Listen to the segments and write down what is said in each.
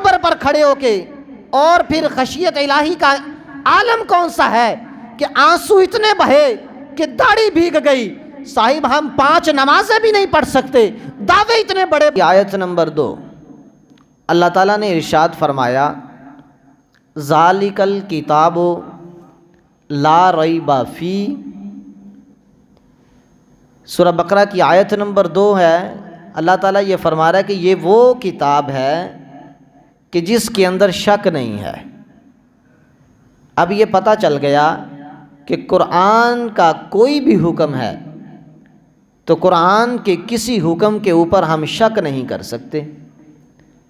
قبر پر کھڑے ہو کے، اور پھر خشیت الہی کا عالم کون سا ہے کہ آنسو اتنے بہے کہ داڑھی بھیگ گئی، صاحب ہم 5 نمازیں بھی نہیں پڑھ سکتے، دعوے اتنے بڑے۔ آیت نمبر 2 اللہ تعالیٰ نے ارشاد فرمایا ذالک الکتاب لا ریب فی، سورہ بقرہ کی آیت نمبر 2 ہے۔ اللہ تعالیٰ یہ فرما رہا ہے کہ یہ وہ کتاب ہے کہ جس کے اندر شک نہیں ہے۔ اب یہ پتہ چل گیا کہ قرآن کا کوئی بھی حکم ہے تو قرآن کے کسی حکم کے اوپر ہم شک نہیں کر سکتے،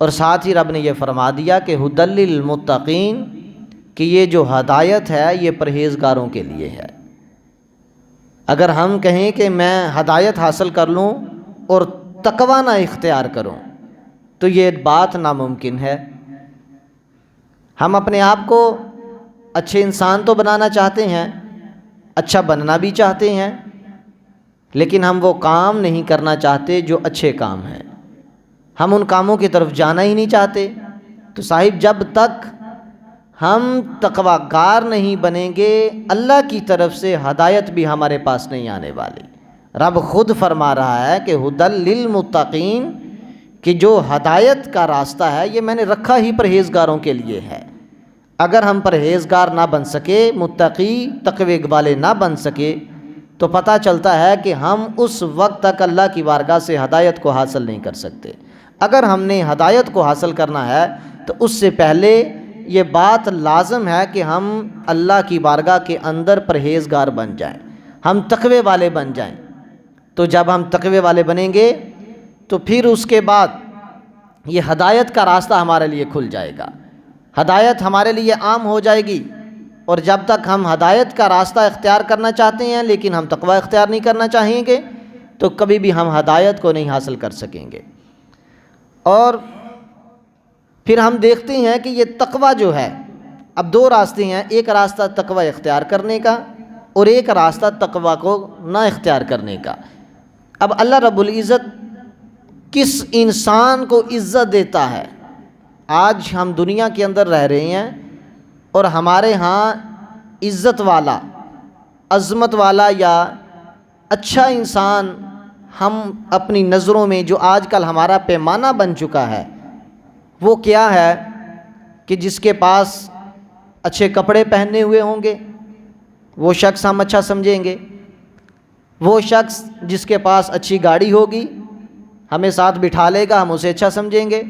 اور ساتھ ہی رب نے یہ فرما دیا کہ ھدی للمتقین، کہ یہ جو ہدایت ہے یہ پرہیزگاروں کے لیے ہے۔ اگر ہم کہیں کہ میں ہدایت حاصل کر لوں اور تقوی نہ اختیار کروں تو یہ بات ناممکن ہے۔ ہم اپنے آپ کو اچھے انسان تو بنانا چاہتے ہیں، اچھا بننا بھی چاہتے ہیں، لیکن ہم وہ کام نہیں کرنا چاہتے جو اچھے کام ہیں، ہم ان کاموں کی طرف جانا ہی نہیں چاہتے۔ تو صاحب جب تک ہم تقوی گار نہیں بنیں گے اللہ کی طرف سے ہدایت بھی ہمارے پاس نہیں آنے والی۔ رب خود فرما رہا ہے کہ ھدی للمتقین، کہ جو ہدایت کا راستہ ہے یہ میں نے رکھا ہی پرہیزگاروں کے لیے ہے۔ اگر ہم پرہیزگار نہ بن سکے، متقی تقوی والے نہ بن سکے، تو پتہ چلتا ہے کہ ہم اس وقت تک اللہ کی بارگاہ سے ہدایت کو حاصل نہیں کر سکتے۔ اگر ہم نے ہدایت کو حاصل کرنا ہے تو اس سے پہلے یہ بات لازم ہے کہ ہم اللہ کی بارگاہ کے اندر پرہیزگار بن جائیں، ہم تقوی والے بن جائیں۔ تو جب ہم تقوی والے بنیں گے تو پھر اس کے بعد یہ ہدایت کا راستہ ہمارے لیے کھل جائے گا، ہدایت ہمارے لیے عام ہو جائے گی۔ اور جب تک ہم ہدایت کا راستہ اختیار کرنا چاہتے ہیں لیکن ہم تقوی اختیار نہیں کرنا چاہیں گے تو کبھی بھی ہم ہدایت کو نہیں حاصل کر سکیں گے۔ اور پھر ہم دیکھتے ہیں کہ یہ تقوی جو ہے، اب 2 راستے ہیں، ایک راستہ تقوی اختیار کرنے کا اور ایک راستہ تقوی کو نہ اختیار کرنے کا۔ اب اللہ رب العزت کس انسان کو عزت دیتا ہے؟ آج ہم دنیا کے اندر رہ رہے ہیں اور ہمارے ہاں عزت والا، عظمت والا یا اچھا انسان ہم اپنی نظروں میں جو آج کل ہمارا پیمانہ بن چکا ہے وہ کیا ہے کہ جس کے پاس اچھے کپڑے پہنے ہوئے ہوں گے وہ شخص ہم اچھا سمجھیں گے، وہ شخص جس کے پاس اچھی گاڑی ہوگی ہمیں ساتھ بٹھا لے گا، ہم اسے اچھا سمجھیں گے،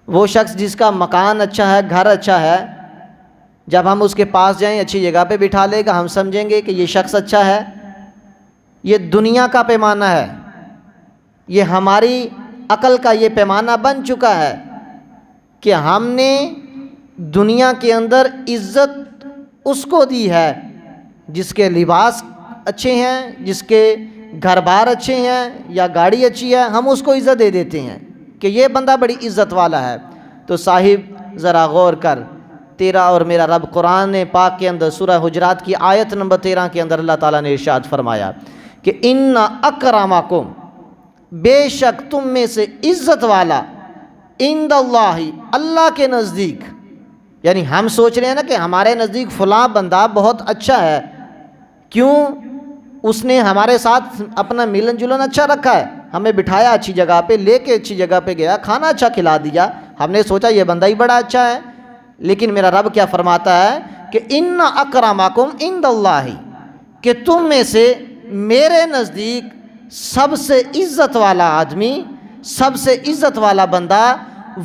وہ شخص جس کا مکان اچھا ہے، گھر اچھا ہے، جب ہم اس کے پاس جائیں اچھی جگہ پہ بٹھا لے گا، ہم سمجھیں گے کہ یہ شخص اچھا ہے۔ یہ دنیا کا پیمانہ ہے، یہ ہماری عقل کا یہ پیمانہ بن چکا ہے کہ ہم نے دنیا کے اندر عزت اس کو دی ہے جس کے لباس اچھے ہیں، جس کے گھر بار اچھے ہیں یا گاڑی اچھی ہے، ہم اس کو عزت دے دیتے ہیں کہ یہ بندہ بڑی عزت والا ہے۔ تو صاحب ذرا غور کر، تیرا اور میرا رب قرآن پاک کے اندر سورہ حجرات کی آیت نمبر 13 کے اندر اللہ تعالیٰ نے ارشاد فرمایا کہ ان اکرمکم، بے شک تم میں سے عزت والا، عند اللہ، اللہ کے نزدیک، یعنی ہم سوچ رہے ہیں نا کہ ہمارے نزدیک فلاں بندہ بہت اچھا ہے، کیوں؟ اس نے ہمارے ساتھ اپنا ملن جلن اچھا رکھا ہے، ہمیں بٹھایا اچھی جگہ پہ، لے کے اچھی جگہ پہ گیا، کھانا اچھا کھلا دیا، ہم نے سوچا یہ بندہ ہی بڑا اچھا ہے۔ لیکن میرا رب کیا فرماتا ہے کہ ان اکرمکم عند اللہ، کہ تم میں سے میرے نزدیک سب سے عزت والا آدمی، سب سے عزت والا بندہ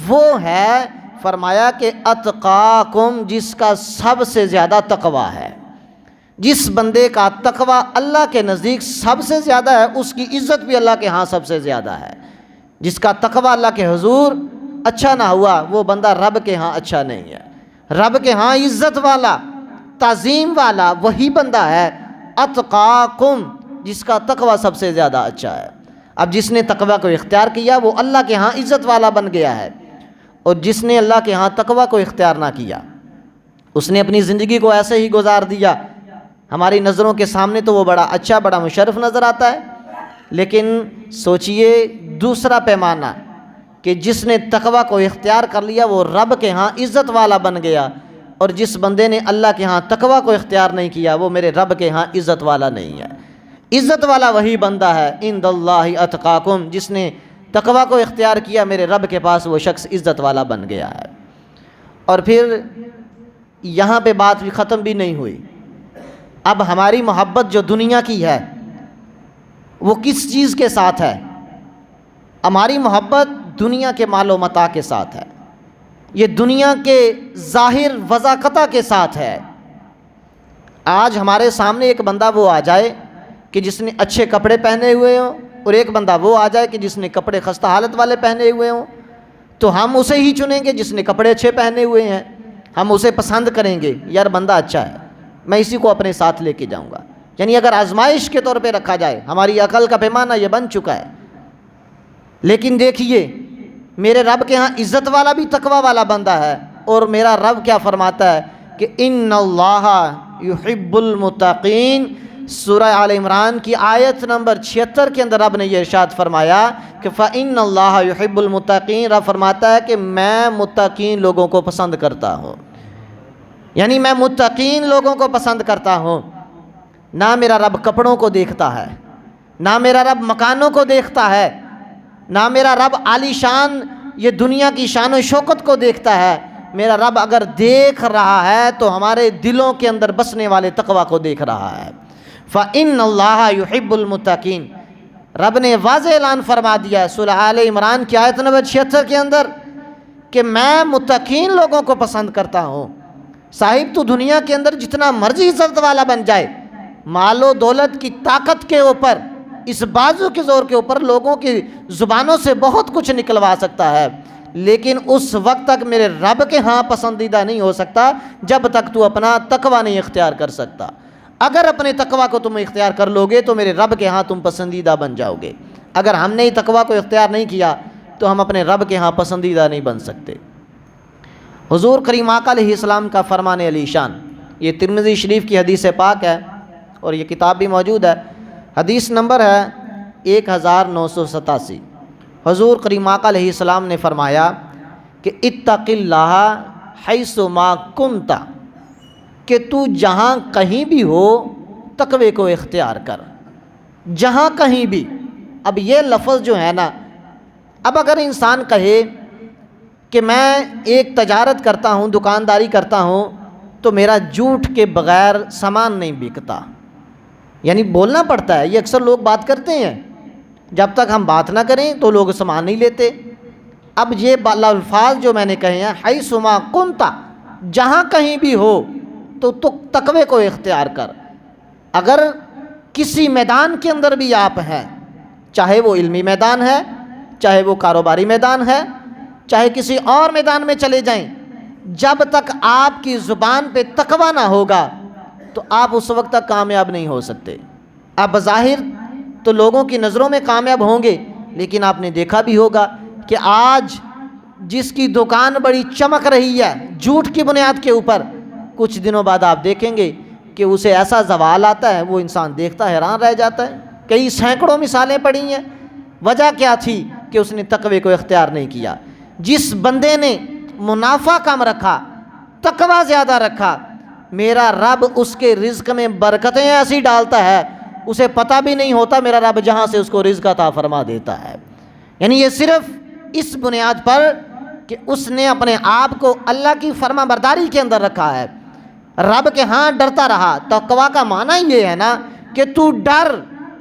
وہ ہے، فرمایا کہ اتقاکم، جس کا سب سے زیادہ تقوی ہے۔ جس بندے کا تقوی اللہ کے نزدیک سب سے زیادہ ہے اس کی عزت بھی اللہ کے ہاں سب سے زیادہ ہے۔ جس کا تقوی اللہ کے حضور اچھا نہ ہوا وہ بندہ رب کے ہاں اچھا نہیں ہے۔ رب کے ہاں عزت والا، تعظیم والا وہی بندہ ہے اتقاکم، جس کا تقوی سب سے زیادہ اچھا ہے۔ اب جس نے تقوی کو اختیار کیا وہ اللہ کے ہاں عزت والا بن گیا ہے، اور جس نے اللہ کے ہاں تقوی کو اختیار نہ کیا اس نے اپنی زندگی کو ایسے ہی گزار دیا۔ ہماری نظروں کے سامنے تو وہ بڑا اچھا، بڑا مشرف نظر آتا ہے، لیکن سوچئے دوسرا پیمانہ کہ جس نے تقوی کو اختیار کر لیا وہ رب کے ہاں عزت والا بن گیا، اور جس بندے نے اللہ کے ہاں تقوی کو اختیار نہیں کیا وہ میرے رب کے ہاں عزت والا نہیں ہے۔ عزت والا وہی بندہ ہے عند اللہ اتقاکم، جس نے تقوی کو اختیار کیا میرے رب کے پاس وہ شخص عزت والا بن گیا ہے۔ اور پھر یہاں پہ بات بھی ختم بھی نہیں ہوئی، اب ہماری محبت جو دنیا کی ہے وہ کس چیز کے ساتھ ہے؟ ہماری محبت دنیا کے مال و متاع کے ساتھ ہے، یہ دنیا کے ظاہر وضاقتہ کے ساتھ ہے۔ آج ہمارے سامنے ایک بندہ وہ آ جائے کہ جس نے اچھے کپڑے پہنے ہوئے ہوں، اور ایک بندہ وہ آ جائے کہ جس نے کپڑے خستہ حالت والے پہنے ہوئے ہوں، تو ہم اسے ہی چنیں گے جس نے کپڑے اچھے پہنے ہوئے ہیں، ہم اسے پسند کریں گے، یار بندہ اچھا ہے میں اسی کو اپنے ساتھ لے کے جاؤں گا۔ یعنی اگر آزمائش کے طور پہ رکھا جائے، ہماری عقل کا پیمانہ یہ بن چکا ہے۔ لیکن دیکھیے میرے رب کے ہاں عزت والا بھی تقوی والا بندہ ہے، اور میرا رب کیا فرماتا ہے کہ ان اللہ یحب المتقین۔ سورہ آل عمران کی آیت نمبر 76 کے اندر رب نے یہ ارشاد فرمایا کہ فَإِنَّ اللَّهَ يُحِبُّ الْمُتَّقِينَ۔ رب فرماتا ہے کہ میں متقین لوگوں کو پسند کرتا ہوں، یعنی میں متقین لوگوں کو پسند کرتا ہوں۔ نہ میرا رب کپڑوں کو دیکھتا ہے، نہ میرا رب مکانوں کو دیکھتا ہے، نہ میرا رب عالی شان یہ دنیا کی شان و شوکت کو دیکھتا ہے۔ میرا رب اگر دیکھ رہا ہے تو ہمارے دلوں کے اندر بسنے والے تقوی کو دیکھ رہا ہے۔ فَإِنَّ اللَّهَ يُحِبُّ الْمُتَّقِينَ۔ رب نے واضح اعلان فرما دیا ہے سورہ آل عمران کی آیت نمبر 76 کے اندر کہ میں متقین لوگوں کو پسند کرتا ہوں۔ صاحب تو دنیا کے اندر جتنا مرضی عزت والا بن جائے، مال و دولت کی طاقت کے اوپر، اس بازو کے زور کے اوپر لوگوں کی زبانوں سے بہت کچھ نکلوا سکتا ہے، لیکن اس وقت تک میرے رب کے ہاں پسندیدہ نہیں ہو سکتا جب تک تو اپنا تقوی نہیں اختیار کر سکتا۔ اگر اپنے تقوی کو تم اختیار کر لو گے تو میرے رب کے ہاں تم پسندیدہ بن جاؤ گے۔ اگر ہم نے تقوی کو اختیار نہیں کیا تو ہم اپنے رب کے ہاں پسندیدہ نہیں بن سکتے۔ حضور کریم آقا علیہ السلام کا فرمان علی شان، یہ ترمذی شریف کی حدیث پاک ہے اور یہ کتاب بھی موجود ہے۔ حدیث نمبر ہے 1987۔ حضور کریم آقا علیہ السلام نے فرمایا کہ اتق اللہ حیث ما کنت، کہ تو جہاں کہیں بھی ہو تقوی کو اختیار کر، جہاں کہیں بھی۔ اب یہ لفظ جو ہے نا، اب اگر انسان کہے کہ میں ایک تجارت کرتا ہوں، دکانداری کرتا ہوں، تو میرا جھوٹ کے بغیر سامان نہیں بکتا، یعنی بولنا پڑتا ہے۔ یہ اکثر لوگ بات کرتے ہیں، جب تک ہم بات نہ کریں تو لوگ سامان نہیں لیتے۔ اب یہ الفاظ جو میں نے کہے ہیں حیث ما کنت، جہاں کہیں بھی ہو تو تقوی کو اختیار کر۔ اگر کسی میدان کے اندر بھی آپ ہیں، چاہے وہ علمی میدان ہے، چاہے وہ کاروباری میدان ہے، چاہے کسی اور میدان میں چلے جائیں، جب تک آپ کی زبان پہ تقوی نہ ہوگا تو آپ اس وقت تک کامیاب نہیں ہو سکتے۔ آپ بظاہر تو لوگوں کی نظروں میں کامیاب ہوں گے، لیکن آپ نے دیکھا بھی ہوگا کہ آج جس کی دکان بڑی چمک رہی ہے جھوٹ کی بنیاد کے اوپر، کچھ دنوں بعد آپ دیکھیں گے کہ اسے ایسا زوال آتا ہے، وہ انسان دیکھتا حیران رہ جاتا ہے۔ کئی سینکڑوں مثالیں پڑی ہیں۔ وجہ کیا تھی کہ اس نے تقوی کو اختیار نہیں کیا۔ جس بندے نے منافع کم رکھا، تقوی زیادہ رکھا، میرا رب اس کے رزق میں برکتیں ایسی ڈالتا ہے اسے پتہ بھی نہیں ہوتا، میرا رب جہاں سے اس کو رزق عطا فرما دیتا ہے۔ یعنی یہ صرف اس بنیاد پر کہ اس نے اپنے آپ کو اللہ کی فرما برداری کے اندر رکھا ہے، رب کے ہاں ڈرتا رہا۔ تقوی کا معنی یہ ہے نا کہ تو ڈر۔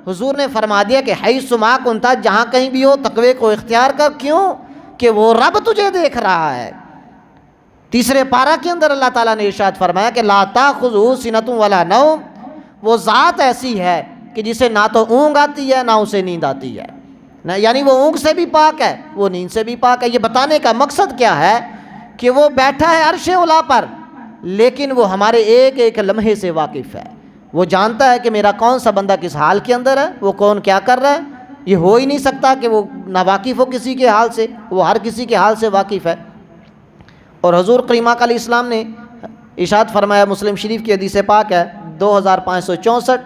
حضور نے فرما دیا کہ حیث ما کنت، جہاں کہیں بھی ہو تقوی کو اختیار کر۔ کیوں؟ کہ وہ رب تجھے دیکھ رہا ہے۔ تیسرے پارہ کے اندر اللہ تعالیٰ نے ارشاد فرمایا کہ لا تاخذہ سنۃ ولا نوم، وہ ذات ایسی ہے کہ جسے نہ تو اونگ آتی ہے نہ اسے نیند آتی ہے، یعنی وہ اونگ سے بھی پاک ہے، وہ نیند سے بھی پاک ہے۔ یہ بتانے کا مقصد کیا ہے کہ وہ بیٹھا ہے عرش اولیٰ پر، لیکن وہ ہمارے ایک ایک لمحے سے واقف ہے۔ وہ جانتا ہے کہ میرا کون سا بندہ کس حال کے اندر ہے، وہ کون کیا کر رہا ہے۔ یہ ہو ہی نہیں سکتا کہ وہ ناواقف ہو کسی کے حال سے، وہ ہر کسی کے حال سے واقف ہے۔ اور حضور کریم آقا علیہ السلام نے ارشاد فرمایا، مسلم شریف کی حدیث پاک ہے 2564،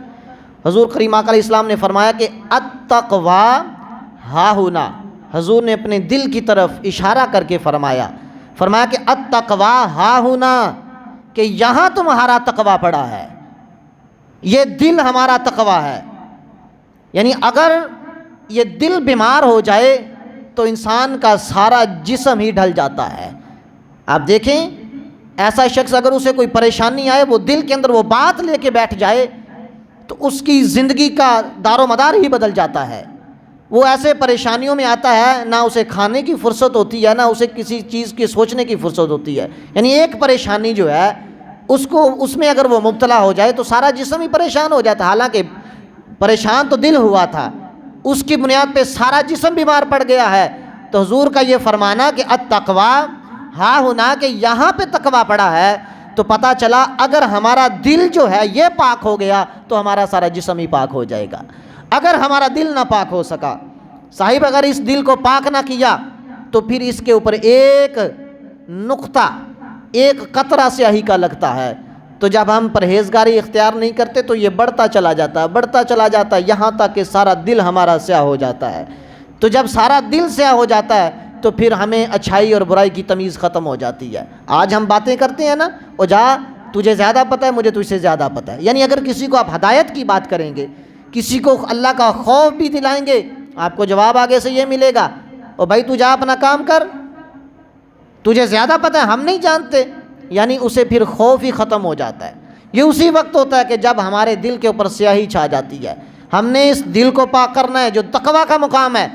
حضور کریم آقا علیہ السلام نے فرمایا کہ التقویٰ ہاہنا، حضور نے اپنے دل کی طرف اشارہ کر کے فرمایا کہ التقوی ہا ہونا، کہ یہاں تمہارا تقوی پڑا ہے، یہ دل ہمارا تقوی ہے۔ یعنی اگر یہ دل بیمار ہو جائے تو انسان کا سارا جسم ہی ڈھل جاتا ہے۔ آپ دیکھیں ایسا شخص اگر اسے کوئی پریشانی آئے، وہ دل کے اندر وہ بات لے کے بیٹھ جائے تو اس کی زندگی کا دار و مدار ہی بدل جاتا ہے۔ وہ ایسے پریشانیوں میں آتا ہے، نہ اسے کھانے کی فرصت ہوتی ہے، نہ اسے کسی چیز کی سوچنے کی فرصت ہوتی ہے۔ یعنی ایک پریشانی جو ہے اس میں اگر وہ مبتلا ہو جائے تو سارا جسم ہی پریشان ہو جاتا ہے۔ حالانکہ پریشان تو دل ہوا تھا، اس کی بنیاد پہ سارا جسم بیمار پڑ گیا ہے۔ تو حضور کا یہ فرمانا کہ التقوی ہا ہونا، کہ یہاں پہ تقوی پڑا ہے، تو پتہ چلا اگر ہمارا دل جو ہے یہ پاک ہو گیا تو ہمارا سارا جسم ہی پاک ہو جائے گا۔ اگر ہمارا دل نہ پاک ہو سکا، صاحب اگر اس دل کو پاک نہ کیا تو پھر اس کے اوپر ایک نقطہ، ایک قطرہ سیاہی کا لگتا ہے۔ تو جب ہم پرہیزگاری اختیار نہیں کرتے تو یہ بڑھتا چلا جاتا ہے یہاں تک کہ سارا دل ہمارا سیاہ ہو جاتا ہے۔ تو جب سارا دل سیاہ ہو جاتا ہے تو پھر ہمیں اچھائی اور برائی کی تمیز ختم ہو جاتی ہے۔ آج ہم باتیں کرتے ہیں نا، او جا تجھے زیادہ پتہ ہے، مجھے تجھ سے زیادہ پتہ ہے۔ یعنی اگر کسی کو آپ ہدایت کی بات کریں گے، کسی کو اللہ کا خوف بھی دلائیں گے، آپ کو جواب آگے سے یہ ملے گا، او بھائی تو جا اپنا کام کر، تجھے زیادہ پتہ ہے، ہم نہیں جانتے۔ یعنی اسے پھر خوف ہی ختم ہو جاتا ہے۔ یہ اسی وقت ہوتا ہے کہ جب ہمارے دل کے اوپر سیاہی چھا جاتی ہے۔ ہم نے اس دل کو پاک کرنا ہے جو تقویٰ کا مقام ہے۔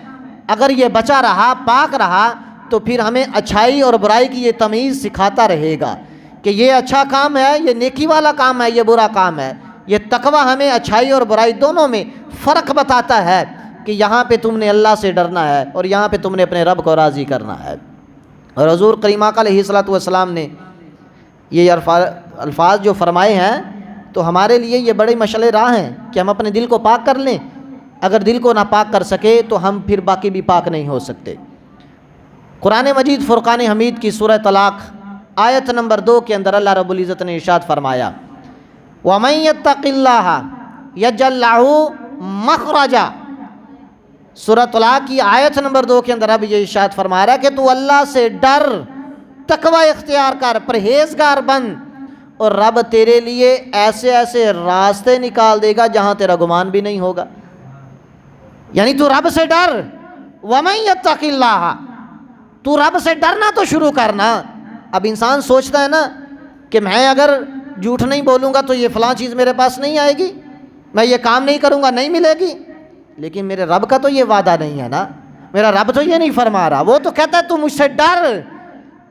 اگر یہ بچا رہا، پاک رہا، تو پھر ہمیں اچھائی اور برائی کی یہ تمیز سکھاتا رہے گا کہ یہ اچھا کام ہے، یہ نیکی والا کام ہے، یہ برا کام ہے۔ یہ تقویٰ ہمیں اچھائی اور برائی دونوں میں فرق بتاتا ہے کہ یہاں پہ تم نے اللہ سے ڈرنا ہے اور یہاں پہ تم نے اپنے رب کو راضی کرنا ہے۔ اور حضور کریم آقا علیہ الصلوۃ والسلام نے یہ الفاظ جو فرمائے ہیں تو ہمارے لیے یہ بڑے مشعل راہ ہیں کہ ہم اپنے دل کو پاک کر لیں۔ اگر دل کو نہ پاک کر سکے تو ہم پھر باقی بھی پاک نہیں ہو سکتے۔ قرآن مجید فرقان حمید کی سورہ طلاق آیت نمبر 2 کے اندر اللہ رب العزت نے ارشاد فرمایا وَمَن يَتَّقِ اللَّهَ يَجْعَل لَّهُ مَخْرَجًا۔ سورہ طلاق کی آیت نمبر 2 کے اندر اب یہ ارشاد فرما رہا ہے کہ تو اللہ سے ڈر، تقوی اختیار کر، پرہیزگار بن، اور رب تیرے لیے ایسے ایسے راستے نکال دے گا جہاں تیرا گمان بھی نہیں ہوگا۔ یعنی تو رب سے ڈر، وَمَن يَتَّقِ اللَّهَ، تو رب سے ڈرنا تو شروع کرنا۔ اب انسان سوچتا ہے نا کہ میں اگر جھوٹ نہیں بولوں گا تو یہ فلاں چیز میرے پاس نہیں آئے گی، میں یہ کام نہیں کروں گا نہیں ملے گی، لیکن میرے رب کا تو یہ وعدہ نہیں ہے نا، میرا رب تو یہ نہیں فرما رہا۔ وہ تو کہتا ہے تو مجھ سے ڈر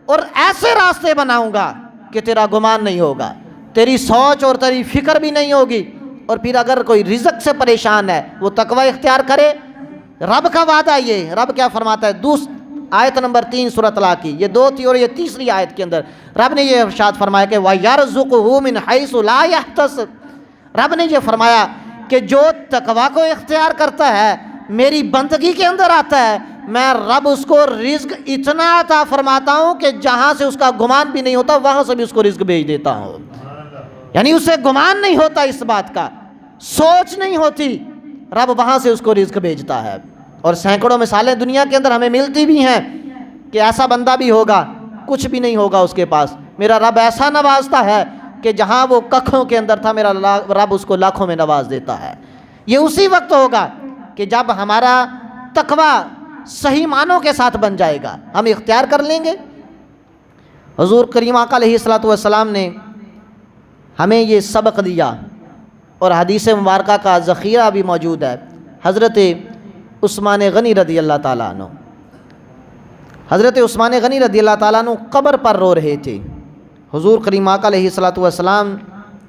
اور ایسے راستے بناؤں گا کہ تیرا گمان نہیں ہوگا، تیری سوچ اور تیری فکر بھی نہیں ہوگی۔ اور پھر اگر کوئی رزق سے پریشان ہے وہ تقوی اختیار کرے، رب کا وعدہ یہ، رب کیا فرماتا ہے آیت نمبر 3 سورہ طلاق کی، یہ 2 تھی اور یہ تیسری آیت کے اندر رب نے یہ ارشاد فرمایا کہ وَيَرْزُقُهُ مِنْ حَيْثُ لَا يَحْتَسِبُ۔ رب نے یہ فرمایا کہ جو تقوی کو اختیار کرتا ہے، میری بندگی کے اندر آتا ہے، میں رب اس کو رزق اتنا عطا فرماتا ہوں کہ جہاں سے اس کا گمان بھی نہیں ہوتا وہاں سے بھی اس کو رزق بھیج دیتا ہوں۔ یعنی اسے گمان نہیں ہوتا، اس بات کا سوچ نہیں ہوتی، رب وہاں سے اس کو رزق بھیجتا ہے۔ اور سینکڑوں مثالیں دنیا کے اندر ہمیں ملتی بھی ہیں کہ ایسا بندہ بھی ہوگا کچھ بھی نہیں ہوگا اس کے پاس، میرا رب ایسا نوازتا ہے کہ جہاں وہ ککھوں کے اندر تھا میرا رب اس کو لاکھوں میں نواز دیتا ہے۔ یہ اسی وقت ہوگا کہ جب ہمارا تقوی صحیح معنوں کے ساتھ بن جائے گا، ہم اختیار کر لیں گے۔ حضور کریم آقا علیہ الصلوۃ والسلام نے ہمیں یہ سبق دیا اور حدیث مبارکہ کا ذخیرہ بھی موجود ہے۔ حضرت عثمان غنی رضی اللہ تعالیٰ عنہ، حضرت عثمان غنی رضی اللہ تعالیٰ عنہ قبر پر رو رہے تھے۔ حضور کریم آقا علیہ الصلوۃ والسلام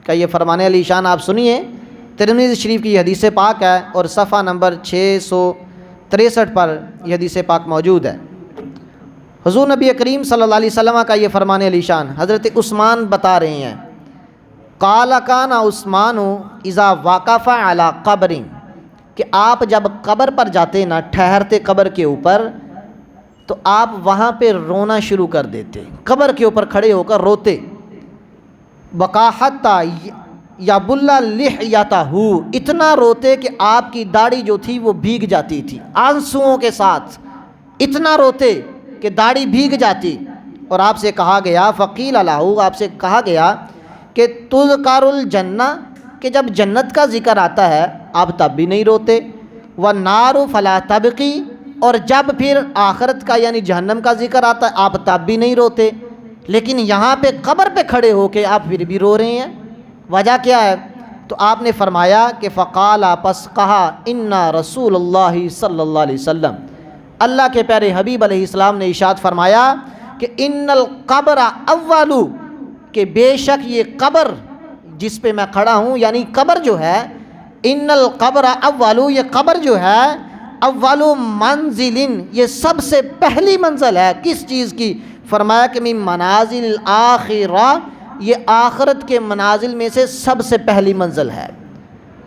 کا یہ فرمان علی شان آپ سنیے، ترمذی شریف کی یہ حدیث پاک ہے اور صفحہ نمبر 663 پر یہ حدیث پاک موجود ہے۔ حضور نبی کریم صلی اللہ علیہ وسلم کا یہ فرمان علی شان حضرت عثمان بتا رہے ہیں، قال کان عثمان اذا وقف علی قبر، کہ آپ جب قبر پر جاتے نا، ٹھہرتے قبر کے اوپر، تو آپ وہاں پہ رونا شروع کر دیتے، قبر کے اوپر کھڑے ہو کر روتے، بقا حتی یبل لحیتہ، اتنا روتے کہ آپ کی داڑھی جو تھی وہ بھیگ جاتی تھی آنسوؤں کے ساتھ، اتنا روتے کہ داڑھی بھیگ جاتی، اور آپ سے کہا گیا فقیل له، آپ سے کہا گیا کہ تذکر الجنہ، کہ جب جنت کا ذکر آتا ہے آپ تب بھی نہیں روتے، والنار فلا تبقی، اور جب پھر آخرت کا یعنی جہنم کا ذکر آتا ہے آپ تب بھی نہیں روتے، لیکن یہاں پہ قبر پہ کھڑے ہو کے آپ پھر بھی رو رہے ہیں، وجہ کیا ہے؟ تو آپ نے فرمایا کہ فقال، پس کہا، انا رسول اللہ صلی اللہ علیہ وسلم، اللہ کے پیارے حبیب علیہ السلام نے ارشاد فرمایا کہ ان القبر اول، کہ بے شک یہ قبر جس پہ میں کھڑا ہوں یعنی قبر جو ہے، ان القبر اول، یہ قبر جو ہے، اول منزل، یہ سب سے پہلی منزل ہے، کس چیز کی؟ فرمایا کہ من منازل الآخرہ، یہ آخرت کے منازل میں سے سب سے پہلی منزل ہے۔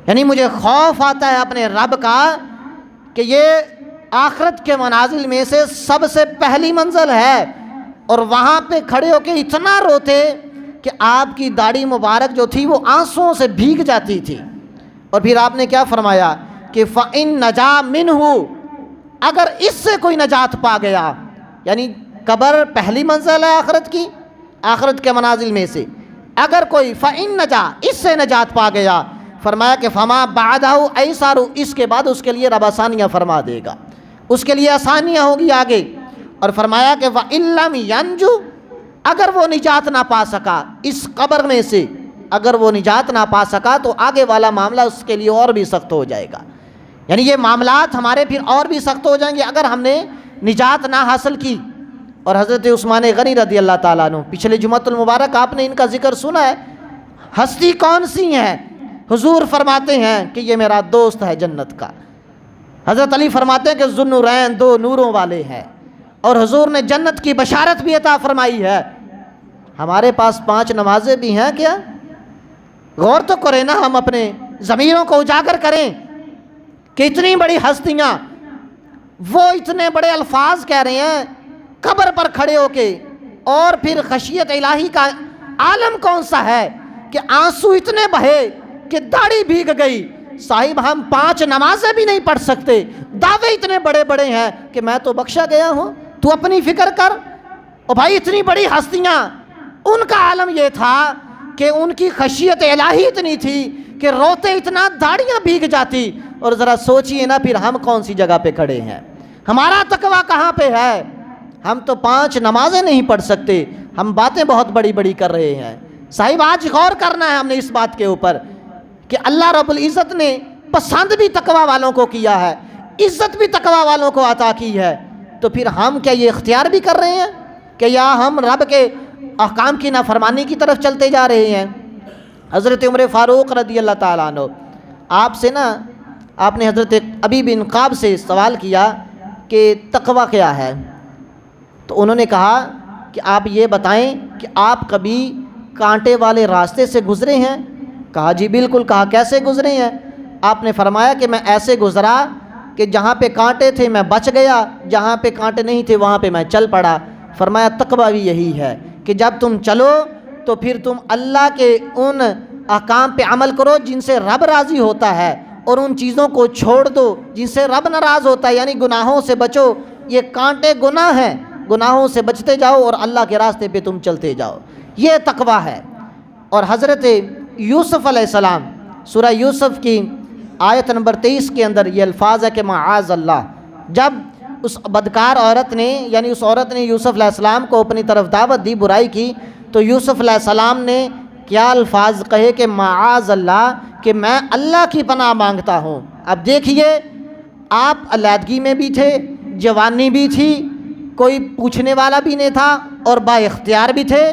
یعنی مجھے خوف آتا ہے اپنے رب کا کہ یہ آخرت کے منازل میں سے سب سے پہلی منزل ہے، اور وہاں پہ کھڑے ہو کے اتنا روتے کہ آپ کی داڑھی مبارک جو تھی وہ آنسوؤں سے بھیگ جاتی تھی۔ اور پھر آپ نے کیا فرمایا کہ فَإِن نَجَا مِنْهُ، اگر اس سے کوئی نجات پا گیا، یعنی قبر پہلی منزل ہے آخرت کی، آخرت کے منازل میں سے، اگر کوئی فَإِن نَجَا، اس سے نجات پا گیا، فرمایا کہ فَمَا بَعْدَهُ أَيْسَرُ، اس کے بعد اس کے لیے رب آسانیاں فرما دے گا، اس کے لیے آسانیاں ہوگی آگے۔ اور فرمایا کہ وَإِن لَمْ يَنْجُ، اگر وہ نجات نہ پا سکا اس قبر میں سے، اگر وہ نجات نہ پا سکا تو آگے والا معاملہ اس کے لیے اور بھی سخت ہو جائے گا، یعنی یہ معاملات ہمارے پھر اور بھی سخت ہو جائیں گے اگر ہم نے نجات نہ حاصل کی۔ اور حضرت عثمان غنی رضی اللہ تعالیٰ عنہ، پچھلے جمعۃ المبارک آپ نے ان کا ذکر سنا ہے، ہستی کون سی ہے؟ حضور فرماتے ہیں کہ یہ میرا دوست ہے جنت کا۔ حضرت علی فرماتے ہیں کہ ذوالنورین، دو نوروں والے ہیں، اور حضور نے جنت کی بشارت بھی عطا فرمائی ہے۔ ہمارے پاس 5 نمازیں بھی ہیں کیا؟ غور تو کریں نا، ہم اپنے ضمیروں کو اجاگر کریں کہ اتنی بڑی ہستیاں، وہ اتنے بڑے الفاظ کہہ رہے ہیں قبر پر کھڑے ہو کے، اور پھر خشیت الہی کا عالم کون سا ہے کہ آنسو اتنے بہے کہ داڑھی بھیگ گئی۔ صاحب ہم 5 نمازیں بھی نہیں پڑھ سکتے، دعوے اتنے بڑے بڑے ہیں کہ میں تو بخشا گیا ہوں، تو اپنی فکر کر۔ اور بھائی اتنی بڑی ہستیاں، ان کا عالم یہ تھا کہ ان کی خشیت الہی اتنی تھی کہ روتے اتنا داڑیاں بھیگ جاتی۔ اور ذرا سوچئے نا پھر ہم کون سی جگہ پہ کھڑے ہیں، ہمارا تقویٰ کہاں پہ ہے؟ ہم تو 5 نمازیں نہیں پڑھ سکتے، ہم باتیں بہت بڑی بڑی کر رہے ہیں۔ صاحب آج غور کرنا ہے ہم نے اس بات کے اوپر کہ اللہ رب العزت نے پسند بھی تقویٰ والوں کو کیا ہے، عزت بھی تقویٰ والوں کو عطا کی ہے، تو پھر ہم کیا یہ اختیار بھی کر رہے ہیں کہ یا ہم رب کے احکام کی نافرمانی کی طرف چلتے جا رہے ہیں؟ حضرت عمر فاروق رضی اللہ تعالیٰ عنہ، آپ سے نا، آپ نے حضرت ابی بن قاب سے سوال کیا کہ تقویٰ کیا ہے، تو انہوں نے کہا کہ آپ یہ بتائیں کہ آپ کبھی کانٹے والے راستے سے گزرے ہیں؟ کہا جی بالکل۔ کہا کیسے گزرے ہیں؟ آپ نے فرمایا کہ میں ایسے گزرا کہ جہاں پہ کانٹے تھے میں بچ گیا، جہاں پہ کانٹے نہیں تھے وہاں پہ میں چل پڑا۔ فرمایا تقویٰ بھی یہی ہے کہ جب تم چلو تو پھر تم اللہ کے ان احکام پہ عمل کرو جن سے رب راضی ہوتا ہے، اور ان چیزوں کو چھوڑ دو جن سے رب ناراض ہوتا ہے، یعنی گناہوں سے بچو۔ یہ کانٹے گناہ ہیں، گناہوں سے بچتے جاؤ اور اللہ کے راستے پہ تم چلتے جاؤ، یہ تقویٰ ہے۔ اور حضرت یوسف علیہ السلام، سورہ یوسف کی آیت نمبر 23 کے اندر یہ الفاظ ہے کہ معاذ اللہ، جب اس بدکار عورت نے، یعنی اس عورت نے یوسف علیہ السلام کو اپنی طرف دعوت دی، برائی کی، تو یوسف علیہ السلام نے کیا الفاظ کہے کہ معاذ اللہ، کہ میں اللہ کی پناہ مانگتا ہوں۔ اب دیکھیے، آپ علیحدگی میں بھی تھے، جوانی بھی تھی، کوئی پوچھنے والا بھی نہیں تھا، اور با اختیار بھی تھے،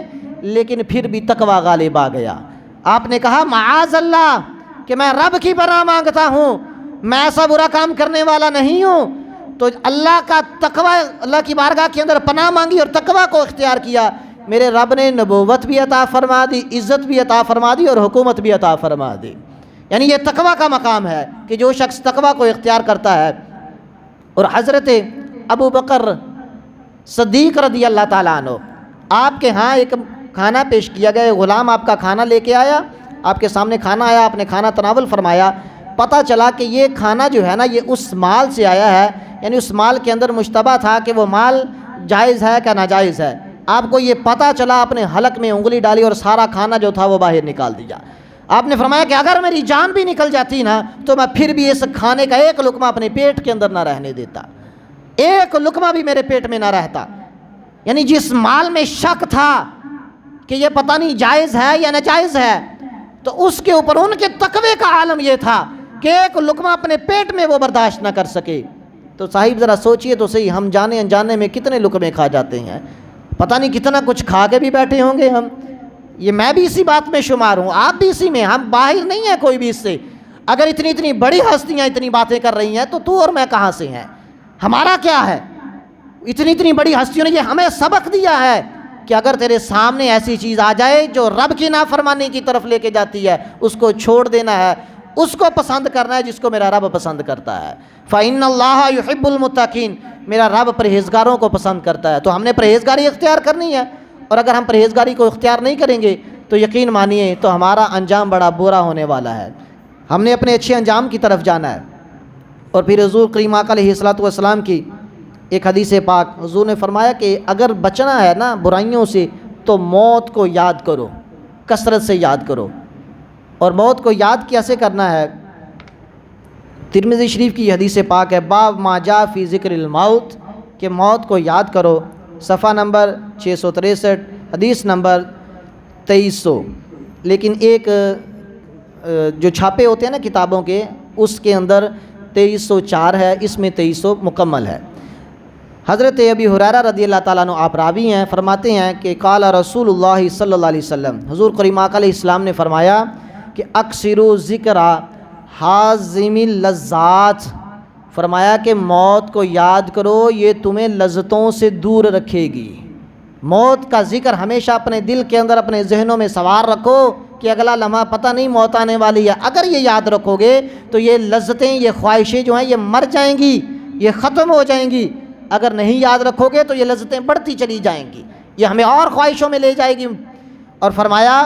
لیکن پھر بھی تقویٰ غالب آ گیا۔ آپ نے کہا معاذ اللہ کہ میں رب کی پناہ مانگتا ہوں، میں ایسا برا کام کرنے والا نہیں ہوں۔ تو اللہ کا تقویٰ، اللہ کی بارگاہ کے اندر پناہ مانگی اور تقویٰ کو اختیار کیا، میرے رب نے نبوت بھی عطا فرما دی، عزت بھی عطا فرما دی، اور حکومت بھی عطا فرما دی۔ یعنی یہ تقویٰ کا مقام ہے کہ جو شخص تقویٰ کو اختیار کرتا ہے۔ اور حضرت ابو بکر صدیق رضی اللہ تعالیٰ عنہ، آپ کے ہاں ایک کھانا پیش کیا گیا، غلام آپ کا کھانا لے کے آیا، آپ کے سامنے کھانا آیا، آپ نے کھانا تناول فرمایا، پتہ چلا کہ یہ کھانا جو ہے نا یہ اس مال سے آیا ہے، یعنی اس مال کے اندر مشتبہ تھا کہ وہ مال جائز ہے کہ ناجائز ہے، آپ کو یہ پتہ چلا، اپنے حلق میں انگلی ڈالی اور سارا کھانا جو تھا وہ باہر نکال دیا۔ آپ نے فرمایا کہ اگر میری جان بھی نکل جاتی نا تو میں پھر بھی اس کھانے کا ایک لقمہ اپنے پیٹ کے اندر نہ رہنے دیتا، ایک لقمہ بھی میرے پیٹ میں نہ رہتا۔ یعنی جس مال میں شک تھا کہ یہ پتہ نہیں جائز ہے یا ناجائز ہے، تو اس کے اوپر ان کے تقوی کا عالم یہ تھا کہ ایک لقمہ اپنے پیٹ میں وہ برداشت نہ کر سکے۔ تو صاحب ذرا سوچئے تو صحیح، ہم جانے انجانے میں کتنے لقمے کھا جاتے ہیں، پتہ نہیں کتنا کچھ کھا کے بھی بیٹھے ہوں گے ہم۔ یہ میں بھی اسی بات میں شمار ہوں، آپ بھی اسی میں، ہم باہر نہیں ہیں کوئی بھی اس سے۔ اگر اتنی بڑی ہستیاں اتنی باتیں کر رہی ہیں تو اور میں کہاں سے ہیں، ہمارا کیا ہے؟ اتنی بڑی ہستیوں نے یہ ہمیں سبق دیا ہے کہ اگر تیرے سامنے ایسی چیز آ جائے جو رب کی نافرمانی کی طرف لے کے جاتی ہے، اس کو چھوڑ دینا ہے، اس کو پسند کرنا ہے جس کو میرا رب پسند کرتا ہے۔ فَإِنَّ اللَّهَ يُحِبُّ الْمُتَّقِينَ، میرا رب پرہیزگاروں کو پسند کرتا ہے۔ تو ہم نے پرہیزگاری اختیار کرنی ہے، اور اگر ہم پرہیزگاری کو اختیار نہیں کریں گے تو یقین مانیے تو ہمارا انجام بڑا برا ہونے والا ہے۔ ہم نے اپنے اچھے انجام کی طرف جانا ہے۔ اور پھر حضور کریم آقا علیہ الصلوۃ والسلام کی ایک حدیث پاک، حضور نے فرمایا کہ اگر بچنا ہے نا برائیوں سے تو موت کو یاد کرو، کثرت سے یاد کرو۔ اور موت کو یاد کیسے کرنا ہے؟ ترمذی شریف کی حدیث پاک ہے، باب ما جاء فی ذکر الموت، کہ موت کو یاد کرو، صفحہ نمبر 663، حدیث نمبر 2300۔ لیکن ایک جو چھاپے ہوتے ہیں نا کتابوں کے، اس کے اندر 2304 ہے، اس میں 2300 مکمل ہے۔ حضرت ابی ہریرہ رضی اللہ تعالیٰ عنہ آپ راوی ہیں، فرماتے ہیں کہ قال رسول اللہ صلی اللہ علیہ وسلم، حضور کریم آقا علیہ السلام نے فرمایا کہ اکثروا ذکر حازم اللذات، فرمایا کہ موت کو یاد کرو، یہ تمہیں لذتوں سے دور رکھے گی۔ موت کا ذکر ہمیشہ اپنے دل کے اندر، اپنے ذہنوں میں سوار رکھو کہ اگلا لمحہ پتہ نہیں موت آنے والی ہے۔ اگر یہ یاد رکھو گے تو یہ لذتیں، یہ خواہشیں جو ہیں یہ مر جائیں گی، یہ ختم ہو جائیں گی۔ اگر نہیں یاد رکھو گے تو یہ لذتیں بڑھتی چلی جائیں گی، یہ ہمیں اور خواہشوں میں لے جائے گی۔ اور فرمایا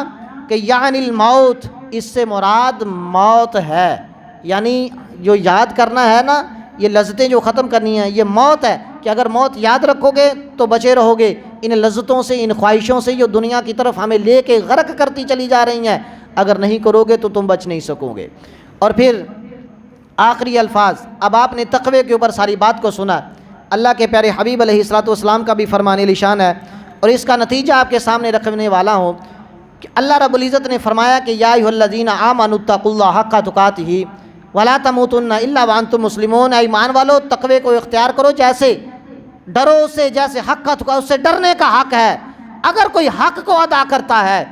کہ یعنی الموت، اس سے مراد موت ہے، یعنی جو یاد کرنا ہے نا، یہ لذتیں جو ختم کرنی ہیں یہ موت ہے، کہ اگر موت یاد رکھو گے تو بچے رہو گے ان لذتوں سے، ان خواہشوں سے جو دنیا کی طرف ہمیں لے کے غرق کرتی چلی جا رہی ہیں۔ اگر نہیں کرو گے تو تم بچ نہیں سکو گے۔ اور پھر آخری الفاظ، اب آپ نے تقوی کے اوپر ساری بات کو سنا، اللہ کے پیارے حبیب علیہ الصلوۃ والسلام کا بھی فرمان نشان ہے، اور اس کا نتیجہ آپ کے سامنے رکھنے والا ہوں کہ اللہ رب العزت نے فرمایا کہ یا ایھا الذین آمنوا اتقوا اللہ حق تقاتہ ولا تموتن الا وانتم مسلمون، اے ایمان والو تقوی کو اختیار کرو، جیسے ڈرو اس سے جیسے حق کا تقوی، اس سے ڈرنے کا حق ہے۔ اگر کوئی حق کو ادا کرتا ہے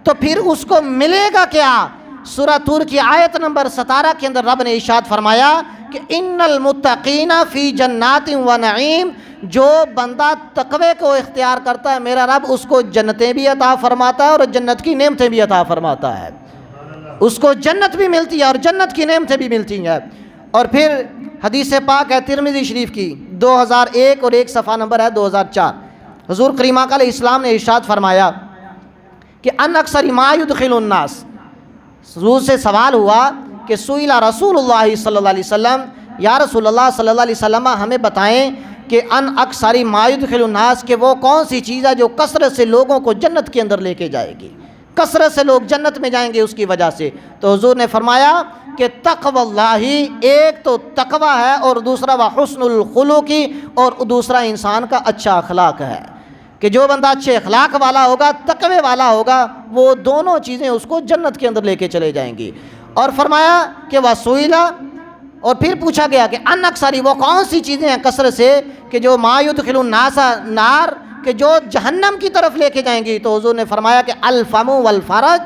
تو پھر اس کو ملے گا کیا؟ سورہ طور کی آیت نمبر 17 کے اندر رب نے ارشاد فرمایا کہ ان المتقین فی جنات و نعیم، جو بندہ تقوی کو اختیار کرتا ہے میرا رب اس کو جنتیں بھی عطا فرماتا ہے اور جنت کی نعمتیں بھی عطا فرماتا ہے، اس کو جنت بھی ملتی ہے اور جنت کی نعمتیں بھی ملتی ہیں۔ اور پھر حدیث پاک ہے ترمذی شریف کی 2001 اور ایک صفحہ نمبر ہے 2004، حضور کریم آقا علیہ السلام نے ارشاد فرمایا کہ ان اکثر ما یدخل الناس، حضور سے سوال ہوا کہ سئل رسول اللہ صلی اللہ علیہ وسلم، یا رسول اللہ صلی اللہ علیہ وسلم ہمیں بتائیں کہ ان اکثر ما یدخل الناس، کہ وہ کون سی چیز ہے جو کثرت سے لوگوں کو جنت کے اندر لے کے جائے گی، کثرت سے لوگ جنت میں جائیں گے اس کی وجہ سے۔ تو حضور نے فرمایا کہ تقوی اللہ، ایک تو تقوی ہے اور دوسرا وحسن الخلق، اور دوسرا انسان کا اچھا اخلاق ہے، کہ جو بندہ اچھے اخلاق والا ہوگا، تقوی والا ہوگا، وہ دونوں چیزیں اس کو جنت کے اندر لے کے چلے جائیں گی۔ اور فرمایا کہ وسئل، اور پھر پوچھا گیا کہ ان اکثری، وہ کون سی چیزیں ہیں کثرت سے کہ جو ما یدخل الناس نار، کہ جو جہنم کی طرف لے کے جائیں گی۔ تو حضور نے فرمایا کہ الفم والفرج،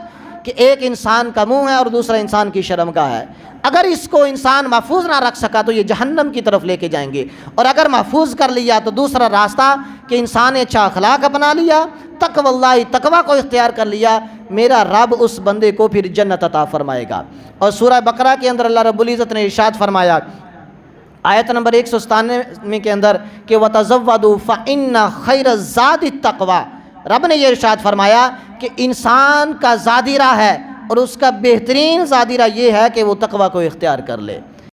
کہ ایک انسان کا منہ ہے اور دوسرا انسان کی شرمگاہ ہے، اگر اس کو انسان محفوظ نہ رکھ سکا تو یہ جہنم کی طرف لے کے جائیں گے، اور اگر محفوظ کر لیا تو دوسرا راستہ کہ انسان نے اچھا اخلاق اپنا لیا، تقوی اللہ، تقوی کو اختیار کر لیا، میرا رب اس بندے کو پھر جنت عطا فرمائے گا۔ اور سورہ بقرہ کے اندر اللہ رب العزت نے ارشاد فرمایا آیت نمبر 197 کے اندر کہ وَتَزَوَّدُوا فَإِنَّ خَيْرَ الزَّادِ التَّقْوَىٰ، رب نے یہ ارشاد فرمایا کہ انسان کا زادی راہ ہے اور اس کا بہترین ظاہرہ یہ ہے کہ وہ تقوی کو اختیار کر لے۔